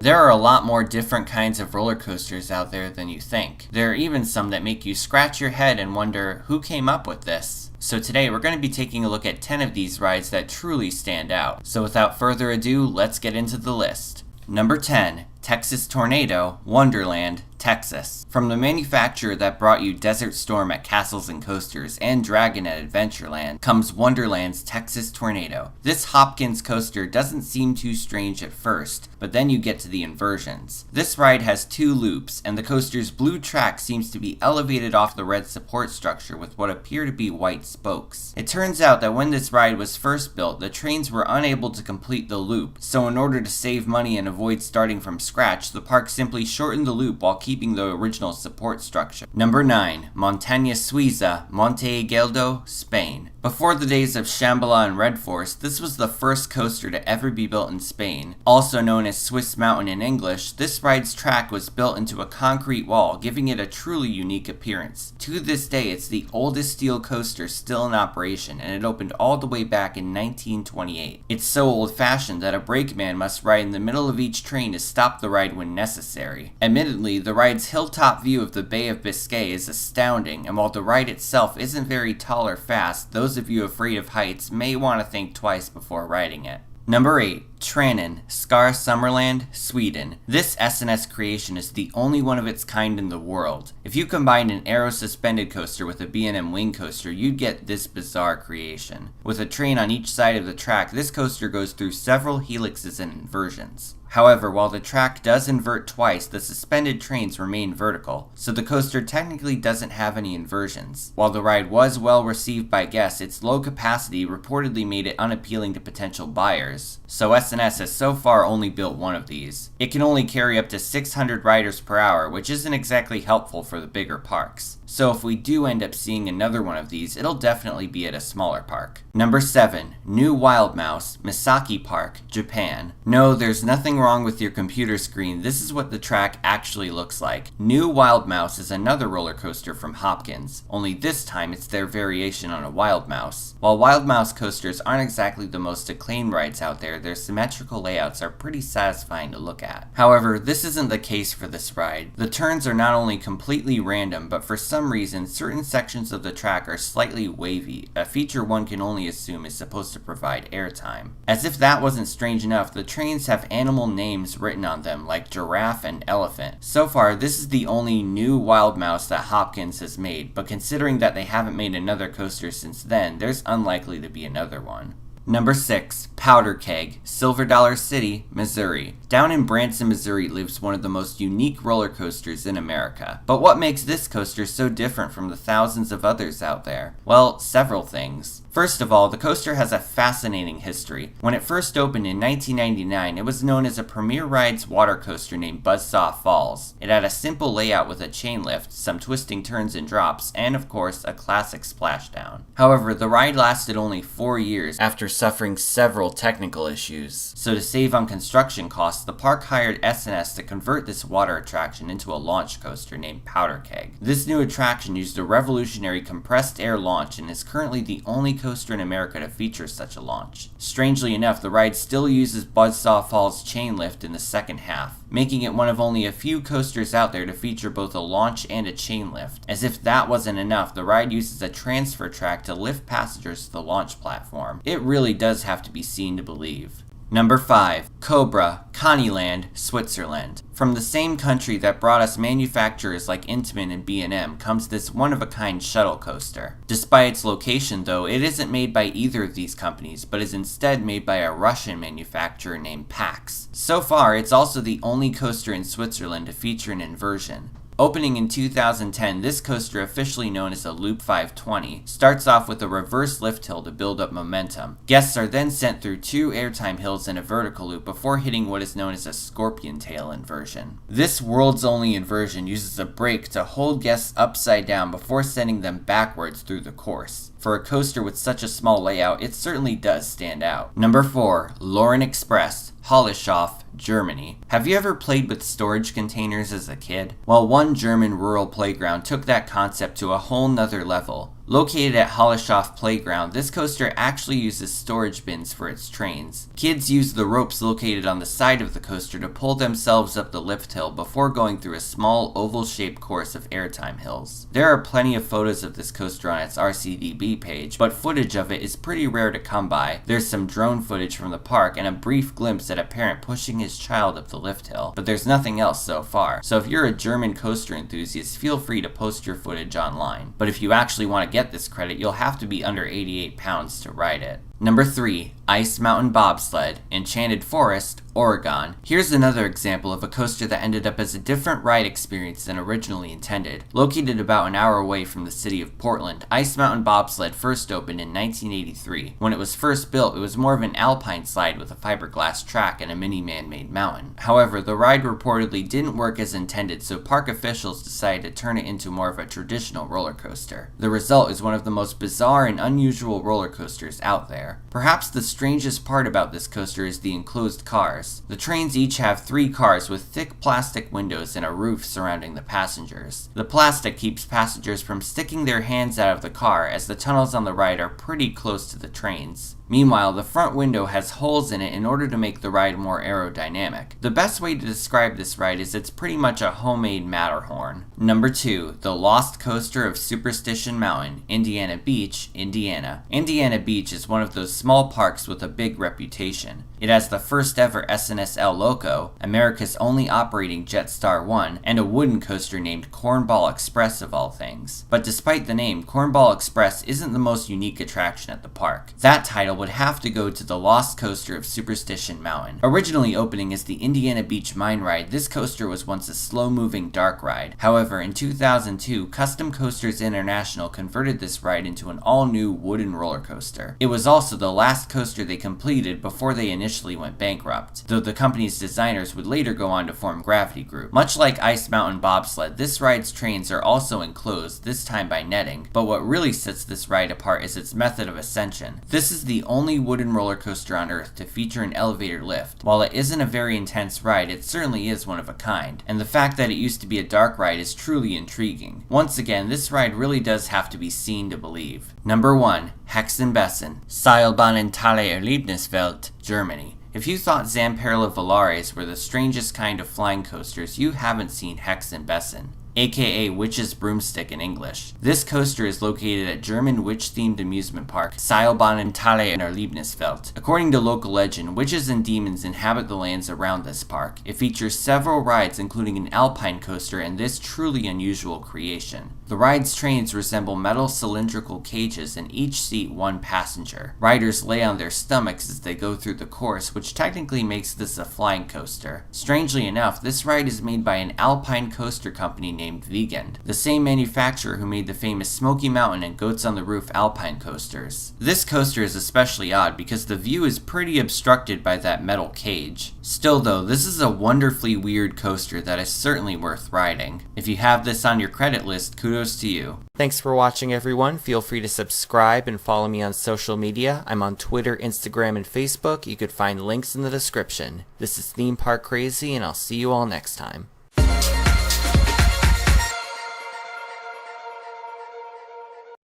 There are a lot more different kinds of roller coasters out there than you think. There are even some that make you scratch your head and wonder who came up with this. So today we're going to be taking a look at 10 of these rides that truly stand out. So without further ado, let's get into the list. Number 10. Texas Tornado, Wonderland, Texas. From the manufacturer that brought you Desert Storm at Castles and Coasters and Dragon at Adventureland comes Wonderland's Texas Tornado. This Hopkins coaster doesn't seem too strange at first, but then you get to the inversions. This ride has 2 loops, and the coaster's blue track seems to be elevated off the red support structure with what appear to be white spokes. It turns out that when this ride was first built, the trains were unable to complete the loop, so in order to save money and avoid starting from scratch, the park simply shortened the loop while keeping the original support structure. Number 9. Montaña Suiza, Monte Aguildo, Spain. Before the days of Shambhala and Red Force, this was the first coaster to ever be built in Spain. Also known as Swiss Mountain in English, this ride's track was built into a concrete wall, giving it a truly unique appearance. To this day, it's the oldest steel coaster still in operation, and it opened all the way back in 1928. It's so old-fashioned that a brakeman must ride in the middle of each train to stop the ride when necessary. Admittedly, the ride's hilltop view of the Bay of Biscay is astounding, and while the ride itself isn't very tall or fast, those of you afraid of heights may want to think twice before riding it. Number 8. Tranen, Skar Summerland, Sweden. This S&S creation is the only one of its kind in the world. If you combine an Aero suspended coaster with a B&M wing coaster, you'd get this bizarre creation. With a train on each side of the track, this coaster goes through several helixes and inversions. However, while the track does invert twice, the suspended trains remain vertical, so the coaster technically doesn't have any inversions. While the ride was well received by guests, its low capacity reportedly made it unappealing to potential buyers. So S&S has so far only built one of these. It can only carry up to 600 riders per hour, which isn't exactly helpful for the bigger parks. So if we do end up seeing another one of these, it'll definitely be at a smaller park. Number 7. New Wild Mouse, Misaki Park, Japan. No, there's nothing wrong with your computer screen. This is what the track actually looks like. New Wild Mouse is another roller coaster from Hopkins, only this time it's their variation on a Wild Mouse. While Wild Mouse coasters aren't exactly the most acclaimed rides out there, their symmetrical layouts are pretty satisfying to look at. However, this isn't the case for this ride. The turns are not only completely random, but for some reason, certain sections of the track are slightly wavy, a feature one can only assume is supposed to provide airtime. As if that wasn't strange enough, the trains have animal names written on them, like giraffe and elephant. So far, this is the only new Wild Mouse that Hopkins has made, but considering that they haven't made another coaster since then, there's unlikely to be another one. Number 6. Powder Keg, Silver Dollar City, Missouri. Down in Branson, Missouri lives one of the most unique roller coasters in America. But what makes this coaster so different from the thousands of others out there? Well, several things. First of all, the coaster has a fascinating history. When it first opened in 1999, it was known as a Premier Rides water coaster named Buzzsaw Falls. It had a simple layout with a chain lift, some twisting turns and drops, and of course, a classic splashdown. However, the ride lasted only 4 years after suffering several technical issues. So to save on construction costs, the park hired S&S to convert this water attraction into a launch coaster named Powder Keg. This new attraction used a revolutionary compressed air launch and is currently the only coaster in America to feature such a launch. Strangely enough, the ride still uses Buzzsaw Falls chain lift in the second half, making it one of only a few coasters out there to feature both a launch and a chain lift. As if that wasn't enough, the ride uses a transfer track to lift passengers to the launch platform. It really does have to be seen to believe. Number 5. Cobra, Connieland, Switzerland. From the same country that brought us manufacturers like Intamin and B&M comes this one-of-a-kind shuttle coaster. Despite its location though, it isn't made by either of these companies, but is instead made by a Russian manufacturer named Pax. So far, it's also the only coaster in Switzerland to feature an inversion. Opening in 2010, this coaster, officially known as a Loop 520, starts off with a reverse lift hill to build up momentum. Guests are then sent through 2 airtime hills and a vertical loop before hitting what is known as a scorpion tail inversion. This world's only inversion uses a brake to hold guests upside down before sending them backwards through the course. For a coaster with such a small layout, it certainly does stand out. Number 4. Lauren Express, Hollishoff, Germany. Have you ever played with storage containers as a kid? Well, one German rural playground took that concept to a whole nother level. Located at Hollishoff Playground, this coaster actually uses storage bins for its trains. Kids use the ropes located on the side of the coaster to pull themselves up the lift hill before going through a small oval-shaped course of airtime hills. There are plenty of photos of this coaster on its RCDB page, but footage of it is pretty rare to come by. There's some drone footage from the park and a brief glimpse at a parent pushing his child up the lift hill, but there's nothing else so far. So if you're a German coaster enthusiast, feel free to post your footage online. But if you actually want to get this credit, you'll have to be under 88 pounds to ride it. Number 3. Ice Mountain Bobsled, Enchanted Forest, Oregon. Here's another example of a coaster that ended up as a different ride experience than originally intended. Located about an hour away from the city of Portland, Ice Mountain Bobsled first opened in 1983. When it was first built, it was more of an alpine slide with a fiberglass track and a mini man-made mountain. However, the ride reportedly didn't work as intended, so park officials decided to turn it into more of a traditional roller coaster. The result is one of the most bizarre and unusual roller coasters out there. Perhaps the strangest part about this coaster is the enclosed cars. The trains each have 3 cars with thick plastic windows and a roof surrounding the passengers. The plastic keeps passengers from sticking their hands out of the car, as the tunnels on the ride are pretty close to the trains. Meanwhile, the front window has holes in it in order to make the ride more aerodynamic. The best way to describe this ride is it's pretty much a homemade Matterhorn. Number 2. The Lost Coaster of Superstition Mountain, Indiana Beach, Indiana. Indiana Beach is one of those small parks with a big reputation. It has the first ever SNS El Loco, America's only operating Jetstar 1, and a wooden coaster named Cornball Express of all things. But despite the name, Cornball Express isn't the most unique attraction at the park. That title would have to go to the Lost Coaster of Superstition Mountain. Originally opening as the Indiana Beach Mine Ride, this coaster was once a slow-moving dark ride. However, in 2002, Custom Coasters International converted this ride into an all-new wooden roller coaster. It was also the last coaster they completed before they initially went bankrupt, though the company's designers would later go on to form Gravity Group. Much like Ice Mountain Bobsled, this ride's trains are also enclosed, this time by netting, but what really sets this ride apart is its method of ascension. This is the only wooden roller coaster on Earth to feature an elevator lift. While it isn't a very intense ride, it certainly is one of a kind, and the fact that it used to be a dark ride is truly intriguing. Once again, this ride really does have to be seen to believe. Number 1. Hexenbesen, Seilbahnentalé Erlebniswelt, Germany. If you thought Zamperla Valares were the strangest kind of flying coasters, you haven't seen Hexenbesen, aka Witch's Broomstick in English. This coaster is located at German witch-themed amusement park Seilbahnentalé Erlebniswelt. According to local legend, witches and demons inhabit the lands around this park. It features several rides, including an alpine coaster and this truly unusual creation. The ride's trains resemble metal cylindrical cages, and each seat 1 passenger. Riders lay on their stomachs as they go through the course, which technically makes this a flying coaster. Strangely enough, this ride is made by an alpine coaster company named Wiegand, the same manufacturer who made the famous Smoky Mountain and Goats on the Roof alpine coasters. This coaster is especially odd because the view is pretty obstructed by that metal cage. Still though, this is a wonderfully weird coaster that is certainly worth riding. If you have this on your credit list, kudos to you. Thanks for watching, everyone. Feel free to subscribe and follow me on social media. I'm on Twitter, Instagram, and Facebook. You could find links in the description. This is Theme Park Crazy, and I'll see you all next time.